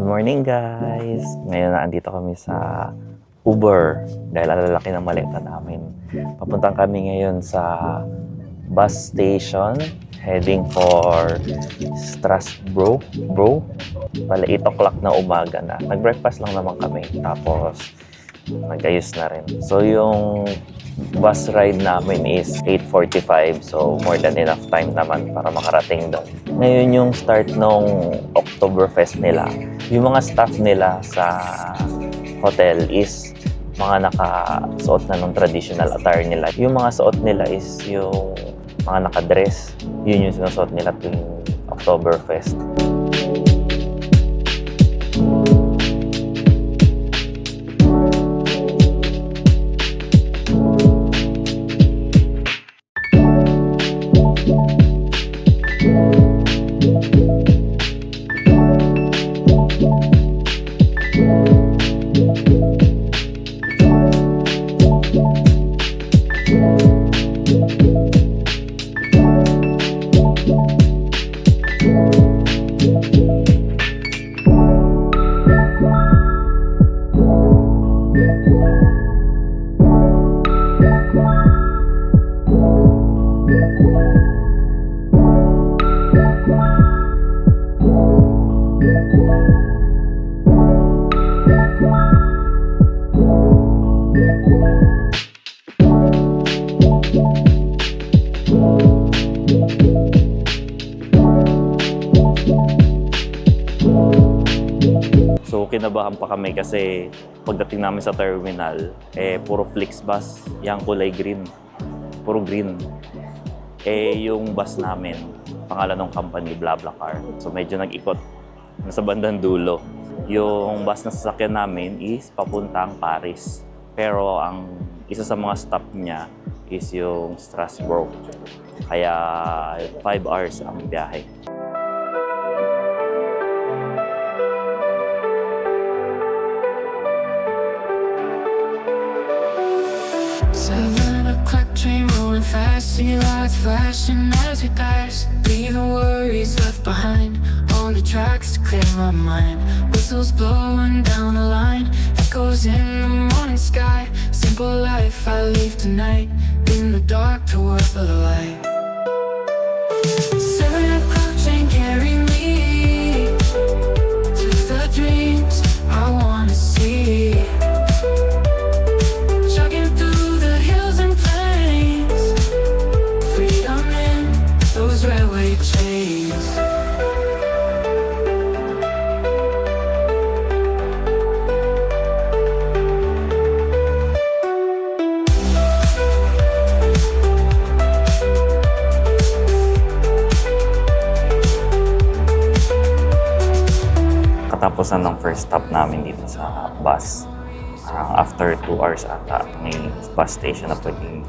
morning guys! Ngayon na andito kami sa Uber dahil ang lalaki ng maleta namin. Papuntang kami ngayon sa bus station heading for Strasbourg. Bale 8 o'clock na umaga na. Nag-breakfast lang naman kami tapos nag-ayos na rin. So yung bus ride namin is 8:45, so more than enough time naman para makarating doon. Ngayon yung start nung Oktoberfest nila. Yung mga staff nila sa hotel is mga nakasuot na ng traditional attire nila. Yung mga suot nila is yung mga nakadress. Yun yung sinusuot nila tuwing Oktoberfest. So kinabahan pa kami kasi pagdating namin sa terminal, puro Flixbus, yung kulay green. Puro green. Yung bus namin, pangalan ng company, BlaBlaCar. So medyo nag-ikot nasa bandang dulo. Yung bus na sasakyan namin is papuntang Paris. Pero ang isa sa mga stop niya is yung Strasbourg. Kaya 5 hours ang biyahe. Train rolling fast, see lights flashing as it dies. Leaving worries left behind on the tracks to clear my mind. Whistles blowing down the line, echoes in the morning sky. Simple life I leave tonight, in the dark to work for the light. 7 o'clock train carry me to the dreams I wanna see. Railway trains. Katapusan ng first stop namin dito sa bus. After 2 hours ata, may bus station na pwedeng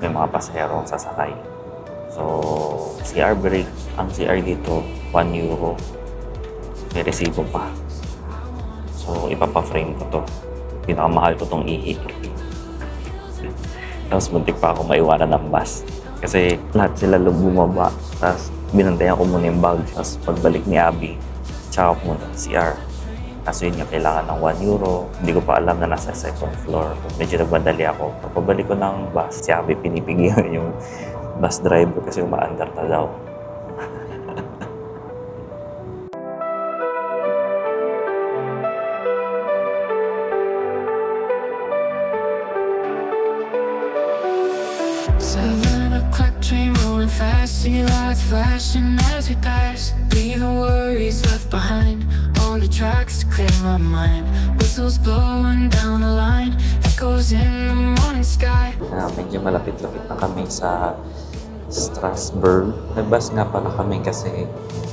may mga pasahero sasakay. So, CR break. Ang CR dito, 1 euro. May resibo pa. So, ipapa-frame ko to. Pinakamahal ko tong ihi. Tapos muntik pa ako maiwanan ng bus. Kasi lahat sila bumaba. Tapos binantayan ko muna yung bag. Tapos pagbalik ni Abby, tsaka ko muna CR. Kaso yun nga, kailangan ng 1 euro. Hindi ko pa alam na nasa second floor. Medyo nagmadali ako. Pagpabalik ko ng bus, si Abby pinipigilan yung bus driver kasi umaandar na daw. Train rolling fast, see lights flashing as it dies. Leaving worries left behind on the tracks to clear my mind. Whistles blowing down the line, echoes in the morning sky. Medyo malapit-lapit na kami sa Strasbourg. Nagbus nga pala kami kasi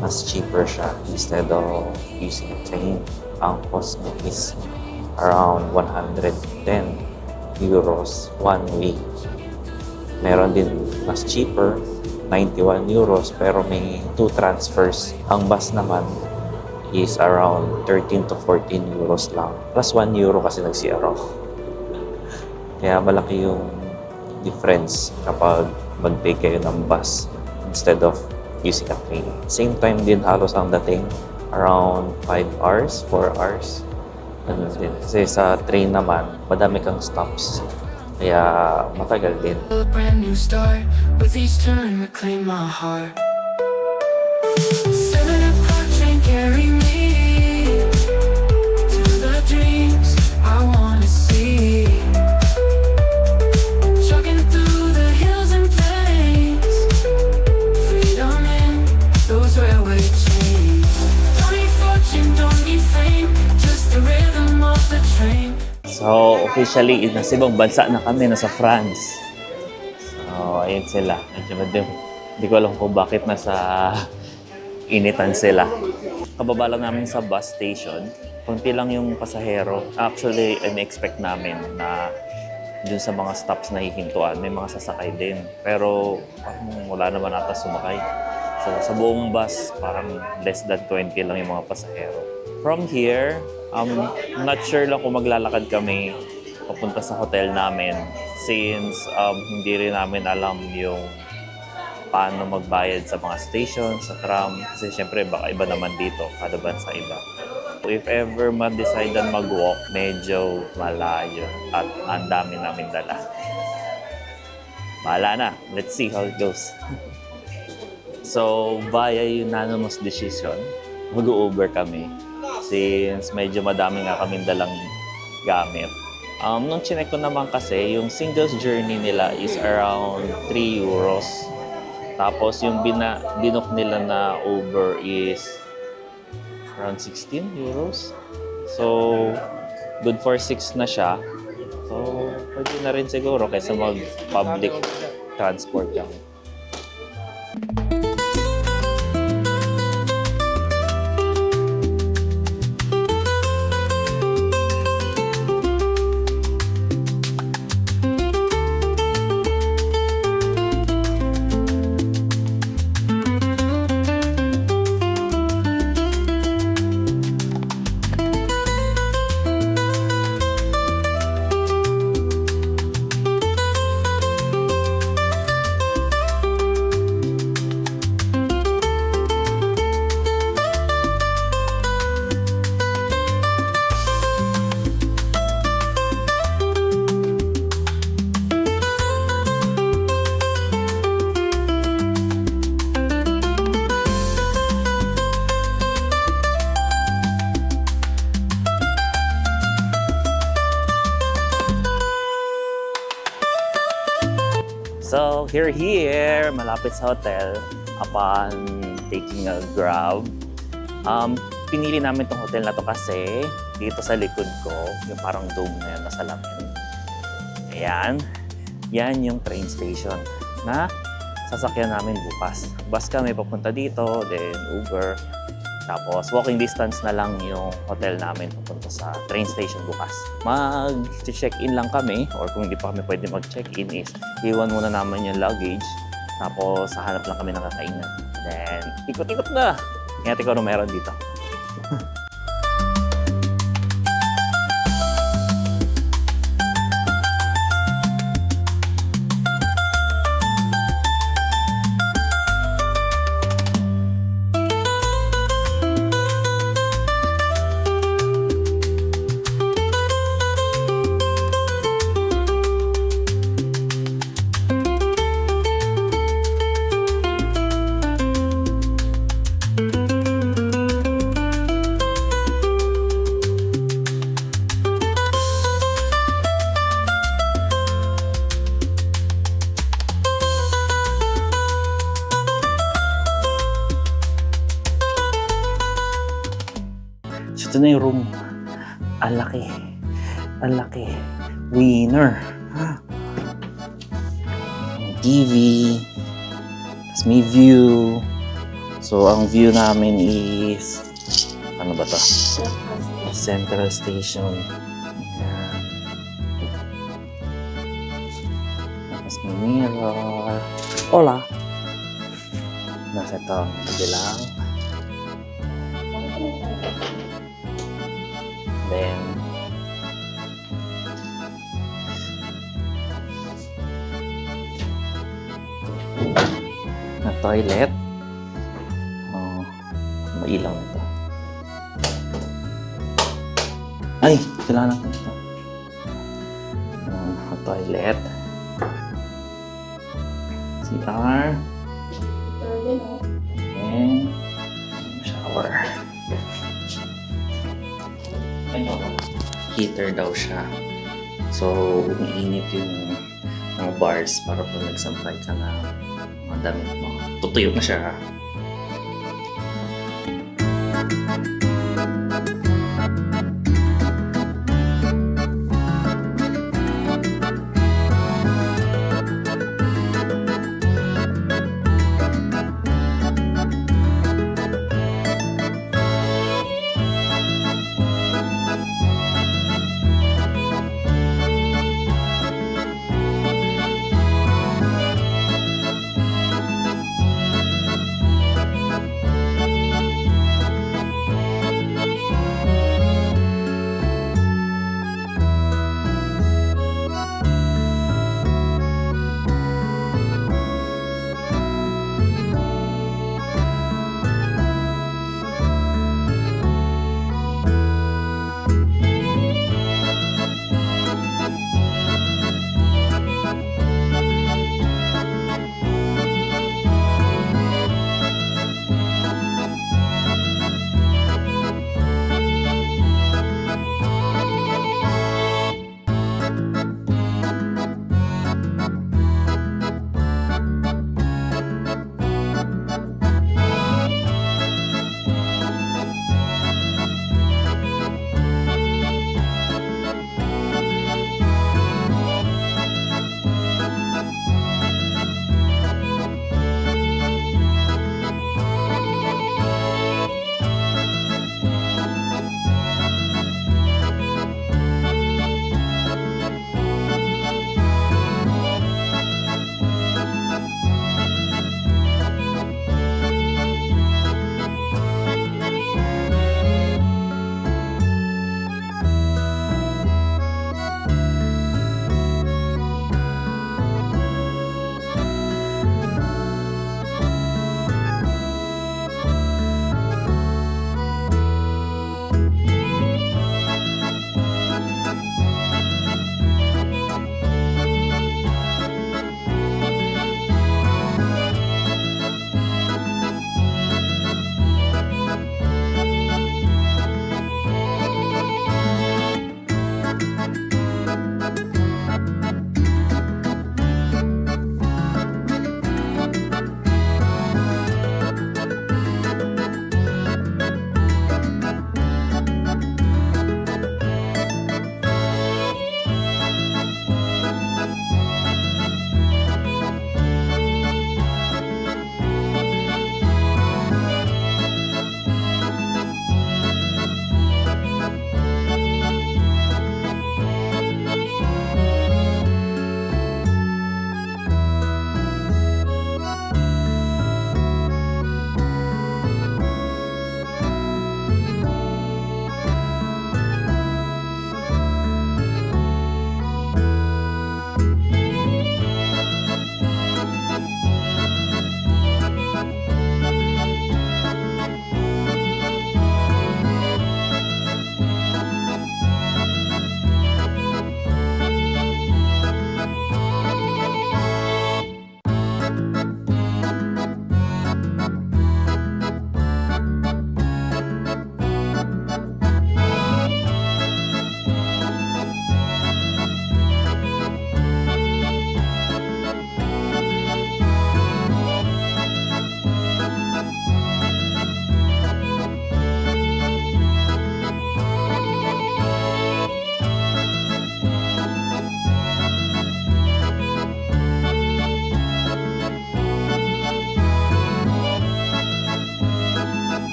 mas cheaper siya instead of using a train. Ang cost niya is around 110 euros one way. Meron din mas cheaper, 91 euros, pero may 2 transfers. Ang bus naman is around 13 to 14 euros lang. Plus 1 euro kasi nag-CR ako. Kaya malaki yung difference kapag mag-take kayo ng bus instead of using a train. Same time din halos ang dating, around 5 hours, 4 hours. Ganun din. Kasi sa train naman, madami kang stops. Kaya matagal din. A brand new start. With each turn, reclaim my heart. 7 o'clock train, carry me to the dreams I wanna see. Jogging through the hills and plains, freedom in those railway chains. Don't need fortune, don't need fame, just the rhythm of the train. So, officially, nasa ibang bansa na kami, nasa France. So, ayun sila. Medyo, hindi ko alam kung bakit nasa initan sila. Kababa lang namin sa bus station. Kunti lang yung pasahero. Actually, in-expect namin na dun sa mga stops na hihintuan, may mga sasakay din. Pero wala naman ata sumakay. So, sa buong bus, parang less than 20 lang yung mga pasahero. From here, I'm not sure lang kung maglalakad kami papunta sa hotel namin since hindi rin namin alam yung paano magbayad sa mga station, sa tram. Kasi syempre baka iba naman dito, kada bansa iba. If ever ma-decide na mag-walk, medyo malayo at ang dami namin dala. Bahala na. Let's see how it goes. So, via unanimous decision, mag-Uber kami. Since medyo madami nga kaming dalang gamit. Nung chinek ko naman kasi, yung singles journey nila is around 3 euros. Tapos yung binook nila na Uber is around 16 euros. So, good for 6 na siya. So, pwede na rin siguro kaysa mag-public transport kami. So, here, malapit sa hotel. Upon taking a Grab, pinili namin tong hotel na to kasi dito sa likod ko, yung parang dome na yan, masalamin. Ayan, yan yung train station na sasakyan namin bukas. Bus kami papunta dito, then Uber. Tapos walking distance na lang yung hotel namin papunta sa train station bukas. Mag-check-in lang kami, or kung hindi pa kami pwede mag-check-in is iwan muna naman yung luggage. Tapos hahanap lang kami ng kakainan. Then ikot-ikot na! Ingati ko ano meron dito. Ito na yung room. Ang laki. Ang laki. Winner. TV. Tapos may view. So, ang view namin is... Ano ba to? Central Station. Ayan. Tapos may mirror. Hola! Nasa ito. Kabilang. Then, na toilet. Mailang ito. Ay, kailangan ko ito. Toilet. CR. And shower. Ito, heater daw siya. So, umiinit yung mga bars para pag nagsampay ka na mga damit mo. Tutuyo na siya.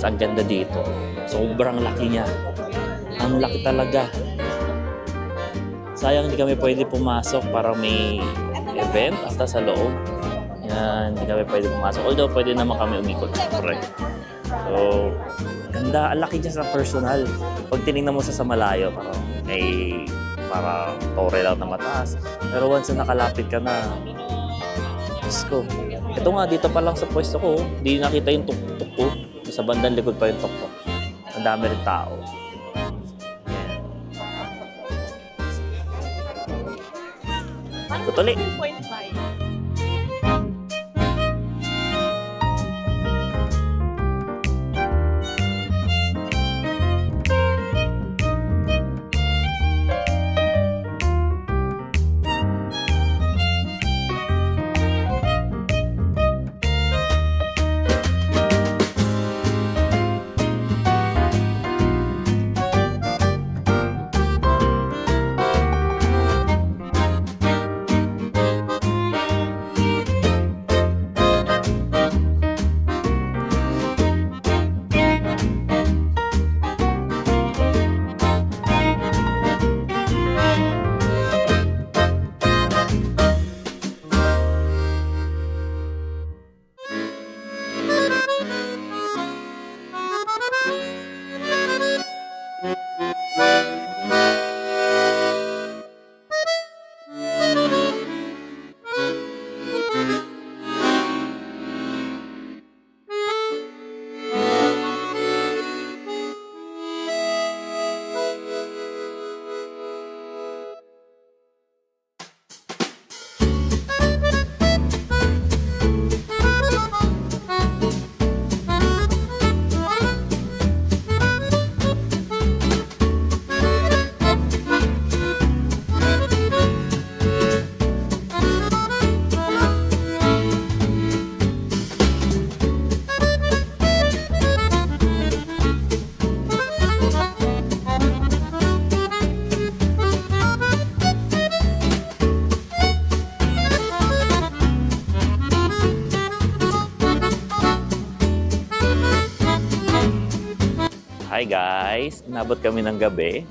ang ganda dito. Sobrang laki niya. Ang laki talaga. Sayang hindi kami pwede pumasok para may event hasta sa loob. Yan, hindi kami pwede pumasok. Although pwede naman kami umikot. Correct. So, ganda. Ang laki niya sa personal. Pag tinignan mo sa malayo, parang parang tore lang na mataas. Pero once na nakalapit ka na, Diyos ko. Ito nga, dito pa lang sa pwesto ko, hindi nakita yung tuk-tuk ko. Sa bandang likod pa yung tuk-tuk. Ang dami rin tao. Tutuli. 2.5. Hi guys! Inabot kami ng gabi.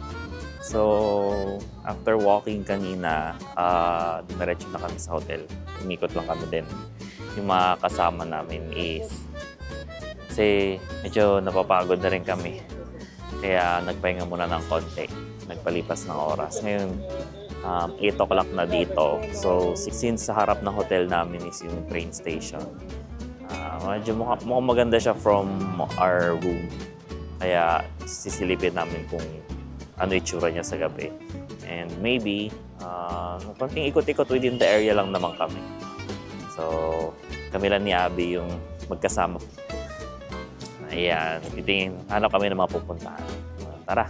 So, after walking kanina, dumiretso na kami sa hotel. Umikot lang kami din. Yung mga kasama namin is kasi medyo napapagod na rin kami. Kaya nagpahinga muna ng konti. Nagpalipas ng oras. Ngayon, 8 o'clock na dito. So, since sa harap ng hotel namin is yung train station. Medyo mukhang maganda siya from our room. Kaya sisilipin namin kung ano itsura niya sa gabi. And maybe, konting ikot-ikot within the area lang naman kami. So, kami lang ni Abby yung magkasama. Ayan, hanap kami ng mga pupuntahan. Tara!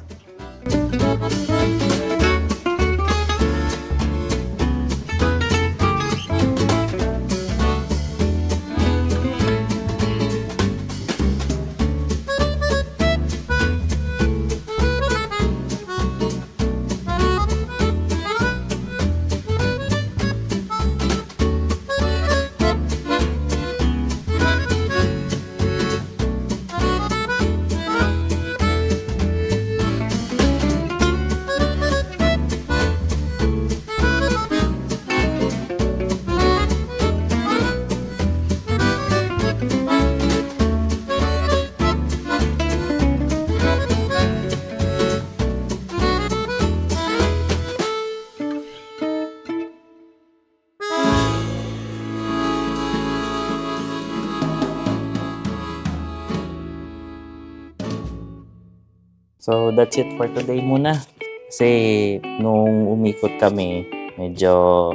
So, that's it for today muna. Kasi, nung umikot kami, medyo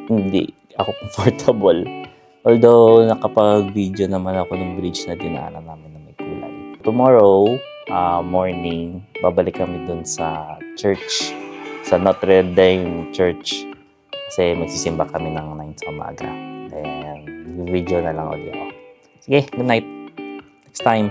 hindi ako comfortable. Although, nakapag-video naman ako ng bridge na dinaanan namin na may kulay. Tomorrow, morning, babalik kami dun sa church. Sa Notre Dame Church. Kasi magsisimba kami ng 9 sa umaga. Then, video na lang ulit ako. Sige, good night. Next time.